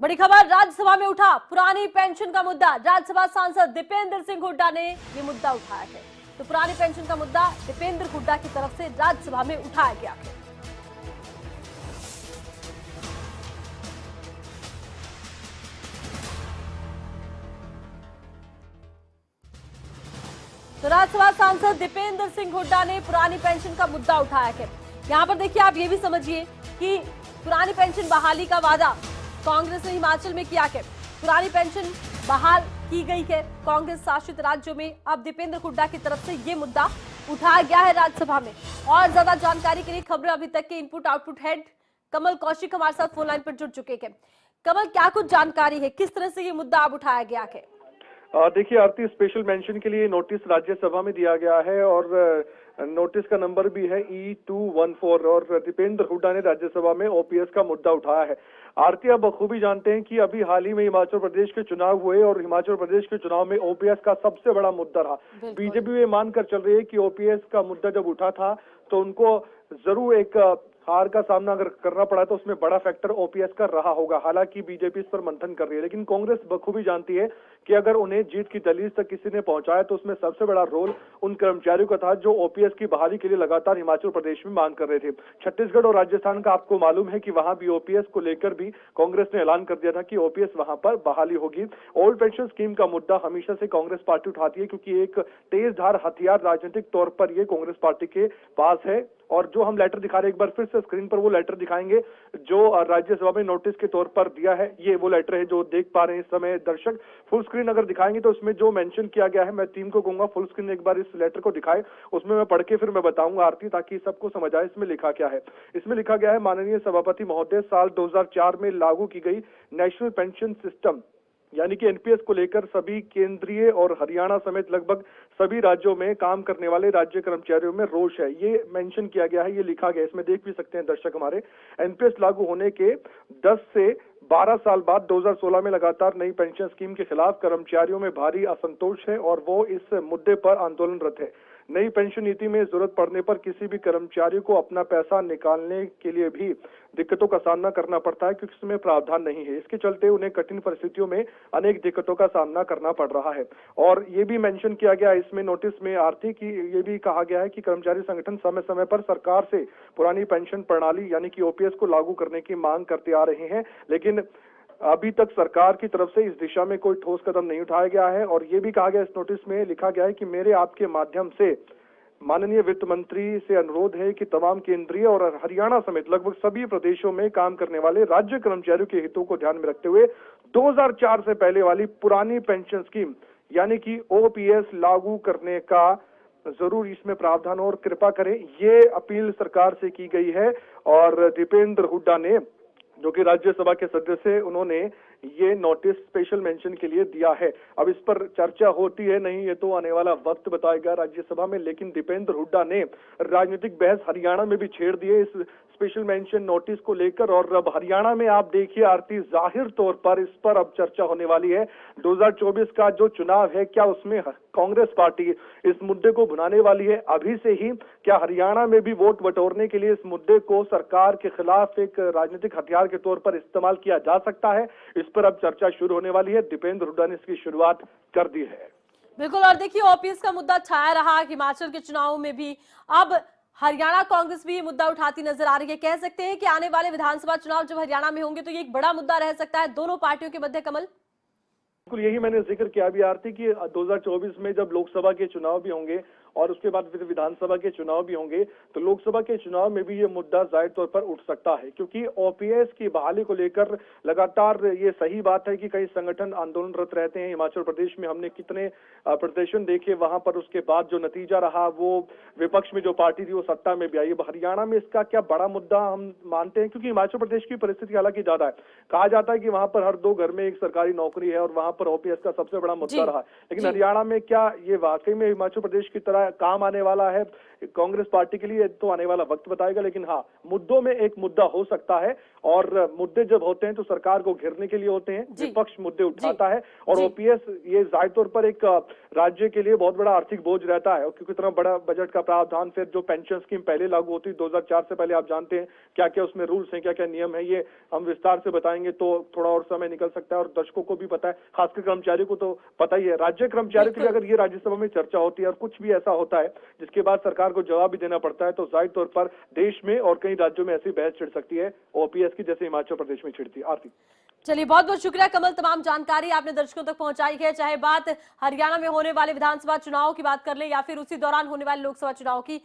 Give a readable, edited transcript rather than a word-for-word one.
बड़ी खबर राज्यसभा में उठा पुरानी पेंशन का मुद्दा। राज्यसभा सांसद दीपेंद्र सिंह हुड्डा ने ये मुद्दा उठाया है। तो पुरानी पेंशन का मुद्दा दीपेंद्र हुड्डा की तरफ से राज्यसभा में उठाया गया है। तो राज्यसभा सांसद दीपेंद्र सिंह हुड्डा ने पुरानी पेंशन का मुद्दा उठाया है। यहाँ पर देखिए, आप ये भी समझिए कि पुरानी पेंशन बहाली का वादा कांग्रेस ने हिमाचल में किया है। पुरानी पेंशन बहाल की गई है कांग्रेस शासित राज्यों में। अब दीपेंद्र हुड्डा की तरफ से ये मुद्दा उठाया गया है राज्यसभा में। और ज्यादा जानकारी के लिए खबरें अभी तक के इनपुट आउटपुट हेड कमल कौशिक हमारे साथ फोन लाइन पर जुड़ चुके हैं। कमल, क्या कुछ जानकारी है, किस तरह से ये मुद्दा अब उठाया गया है? देखिए आरती, स्पेशल मेंशन के लिए नोटिस राज्यसभा में दिया गया है और नोटिस का नंबर भी है E214 और दीपेंद्र हुड्डा ने राज्यसभा में ओपीएस का मुद्दा उठाया है। आरती, आप बखूबी जानते हैं कि अभी हाल ही में हिमाचल प्रदेश के चुनाव हुए और हिमाचल प्रदेश के चुनाव में ओपीएस का सबसे बड़ा मुद्दा रहा। बीजेपी ये मानकर चल रही है कि ओपीएस का मुद्दा जब उठा था तो उनको जरूर एक हार का सामना अगर करना पड़ा तो उसमें बड़ा फैक्टर ओपीएस का रहा होगा। हालांकि बीजेपी इस पर मंथन कर रही है, लेकिन कांग्रेस बखूबी जानती है कि अगर उन्हें जीत की दहलीज तक किसी ने पहुंचाया तो उसमें सबसे बड़ा रोल उन कर्मचारियों का था जो ओपीएस की बहाली के लिए लगातार हिमाचल प्रदेश में मांग कर रहे थे। छत्तीसगढ़ और राजस्थान का आपको मालूम है कि वहां भी ओपीएस को लेकर भी कांग्रेस ने ऐलान कर दिया था कि ओपीएस वहां पर बहाली होगी। ओल्ड पेंशन स्कीम का मुद्दा हमेशा से कांग्रेस पार्टी उठाती है क्योंकि एक तेजधार हथियार राजनीतिक तौर पर यह कांग्रेस पार्टी के पास है। और जो हम लेटर दिखा रहे हैं, एक बार फिर से स्क्रीन पर वो लेटर दिखाएंगे जो राज्यसभा में नोटिस के तौर पर दिया है। ये वो लेटर है जो देख पा रहे हैं इस समय दर्शक। फुल स्क्रीन अगर दिखाएंगे तो उसमें जो मेंशन किया गया है, मैं टीम को कहूंगा फुल स्क्रीन एक बार इस लेटर को दिखाए, उसमें मैं पढ़ के फिर मैं बताऊंगा आरती, ताकि सबको समझ आए इसमें लिखा क्या है। इसमें लिखा गया है, माननीय सभापति महोदय, साल 2004 में लागू की गई नेशनल पेंशन सिस्टम यानी कि एनपीएस को लेकर सभी केंद्रीय और हरियाणा समेत लगभग सभी राज्यों में काम करने वाले राज्य कर्मचारियों में रोष है। ये मेंशन किया गया है, ये लिखा गया है, इसमें देख भी सकते हैं दर्शक हमारे। एनपीएस लागू होने के 10 से 12 साल बाद 2016 में लगातार नई पेंशन स्कीम के खिलाफ कर्मचारियों में भारी असंतोष है और वो इस मुद्दे पर आंदोलनरत है। नई पेंशन नीति में जरूरत पड़ने पर किसी भी कर्मचारी को अपना पैसा निकालने के लिए भी दिक्कतों का सामना करना पड़ता है क्योंकि इसमें प्रावधान नहीं है। इसके चलते उन्हें कठिन परिस्थितियों में अनेक दिक्कतों का सामना करना पड़ रहा है। और ये भी मेंशन किया गया इसमें नोटिस में आरती की, ये भी कहा गया है कि कर्मचारी संगठन समय समय पर सरकार से पुरानी पेंशन प्रणाली यानी कि ओपीएस को लागू करने की मांग करते आ रहे हैं, लेकिन अभी तक सरकार की तरफ से इस दिशा में कोई ठोस कदम नहीं उठाया गया है। और ये भी कहा गया, इस नोटिस में लिखा गया है कि मेरे आपके माध्यम से माननीय वित्त मंत्री से अनुरोध है कि तमाम केंद्रीय और हरियाणा समेत लगभग सभी प्रदेशों में काम करने वाले राज्य कर्मचारियों के हितों को ध्यान में रखते हुए 2004 से पहले वाली पुरानी पेंशन स्कीम यानी कि ओपीएस लागू करने का जरूर इसमें प्रावधान और कृपा करें। ये अपील सरकार से की गई है। और दीपेंद्र हुड्डा ने, जो कि राज्यसभा के सदस्य, उन्होंने ये नोटिस स्पेशल मेंशन के लिए दिया है। अब इस पर चर्चा होती है नहीं, ये तो आने वाला वक्त बताएगा राज्यसभा में, लेकिन दीपेंद्र हुड्डा ने राजनीतिक बहस हरियाणा में भी छेड़ दी है इस स्पेशल मेंशन नोटिस को लेकर। और अब हरियाणा में आप देखिए आरती, जाहिर तौर पर इस पर अब चर्चा होने वाली है। 2024 का जो चुनाव है, क्या उसमें कांग्रेस पार्टी इस मुद्दे को भुनाने वाली है अभी से ही? क्या हरियाणा में भी वोट बटोरने के लिए इस मुद्दे को सरकार के खिलाफ एक राजनीतिक हथियार के तौर पर इस्तेमाल किया जा सकता है? इस पर अब चर्चा शुरू होने वाली है। दीपेंद्र हुड्डा ने इसकी शुरुआत कर दी है। बिल्कुल। और देखिए, ओपीएस का मुद्दा छाया रहा हिमाचल के चुनाव में भी। अब हरियाणा कांग्रेस भी ये मुद्दा उठाती नजर आ रही है। कह सकते हैं कि आने वाले विधानसभा चुनाव जब हरियाणा में होंगे तो ये एक बड़ा मुद्दा रह सकता है दोनों पार्टियों के मध्य। कमल, बिल्कुल यही मैंने जिक्र किया भी आरती कि 2024 में जब लोकसभा के चुनाव भी होंगे और उसके बाद फिर विधानसभा के चुनाव भी होंगे, तो लोकसभा के चुनाव में भी ये मुद्दा जाहिर तौर पर उठ सकता है क्योंकि ओपीएस की बहाली को लेकर लगातार ये सही बात है कि कई संगठन आंदोलनरत रहते हैं। हिमाचल प्रदेश में हमने कितने प्रदर्शन देखे, वहां पर उसके बाद जो नतीजा रहा वो विपक्ष में जो पार्टी थी वो सत्ता में भी आई। हरियाणा में इसका क्या बड़ा मुद्दा हम मानते हैं क्योंकि हिमाचल प्रदेश की परिस्थिति हालांकि ज्यादा है। कहा जाता है कि वहां पर हर 2 घर में एक सरकारी नौकरी है और वहां पर ओपीएस का सबसे बड़ा मुद्दा रहा। लेकिन हरियाणा में क्या ये वाकई में हिमाचल प्रदेश की तरह काम आने वाला है कांग्रेस पार्टी के लिए? तो आने वाला वक्त बताएगा, लेकिन हाँ, मुद्दों में एक मुद्दा हो सकता है। और मुद्दे जब होते हैं तो सरकार को घेरने के लिए होते हैं, विपक्ष मुद्दे उठाता है और ओपीएस ये जाहिर तौर पर एक राज्य के लिए बहुत बड़ा आर्थिक बोझ रहता है, क्योंकि इतना बड़ा बजट का प्रावधान, फिर जो पेंशन स्कीम पहले लागू होती 2004 से पहले, आप जानते हैं क्या क्या उसमें रूल्स हैं, क्या क्या नियम है, ये हम विस्तार से बताएंगे तो थोड़ा और समय निकल सकता है और दर्शकों को भी पता है, खासकर कर्मचारियों को तो पता ही है। राज्य कर्मचारियों के लिए अगर ये राज्यसभा में चर्चा होती है और कुछ भी ऐसा होता है जिसके बाद सरकार को जवाब भी देना पड़ता है, तो जाहिर तौर पर देश में और कई राज्यों में ऐसी बहस छिड़ सकती है ओपीएस की, जैसे हिमाचल प्रदेश में छिड़ती है। आरती, चलिए, बहुत बहुत शुक्रिया कमल, तमाम जानकारी आपने दर्शकों तक पहुंचाई है। चाहे बात हरियाणा में होने वाले विधानसभा चुनाव की बात कर ले या फिर उसी दौरान होने वाले लोकसभा चुनाव की, ये